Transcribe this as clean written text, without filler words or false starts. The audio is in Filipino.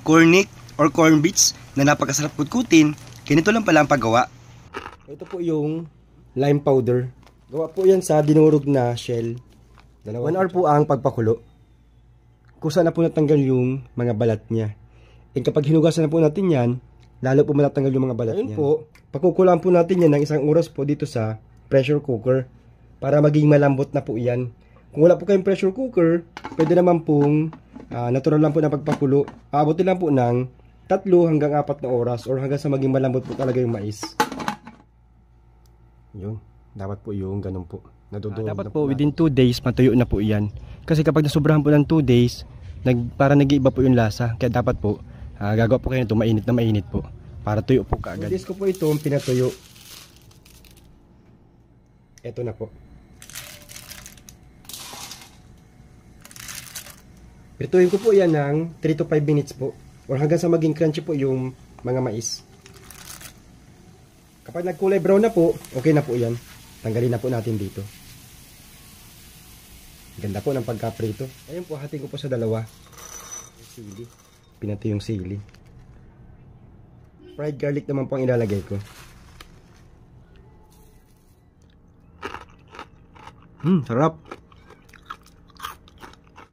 cornic or corn beets na napakasarap kutkutin, ganito lang pala ang paggawa. Ito po yung lime powder. Gawa po yan sa dinurog na shell. 1 hour po ang pagpakulo. Kusa na po natanggal yung mga balat niya. And kapag hinugasan na po natin yan, lalo po matatanggal yung mga balat niya. Ayun po, pakukulaan po natin yan ng 1 oras po dito sa pressure cooker para maging malambot na po yan. Kung wala po kayong pressure cooker, pwede naman pong natural lang po na pagpakulo. Aabotin lang po ng 3 hanggang 4 na oras or hanggang sa maging malambot po talaga yung mais. Yun, dapat po yung ganun po. Dapat po within 2 days matuyo na po yan. Kasi kapag nasobrahan po ng 2 days, para nag-iiba po yung lasa. Kaya dapat po, gagawa po kayo nito mainit na mainit po. Para tuyo po kaagad. 2 days ko po ito pinatuyo. Ito na po. Prituhin ko po yan ng 3 to 5 minutes po. Or hanggang sa maging crunchy po yung mga mais. Kapag nagkulay brown na po, okay na po yan. Tanggalin na po natin dito. Ganda po ng pagkaprito. Ayun po, hatiin ko po sa 2. Sili. Pinato yung sili. Fried garlic naman po ang ilalagay ko. Sarap.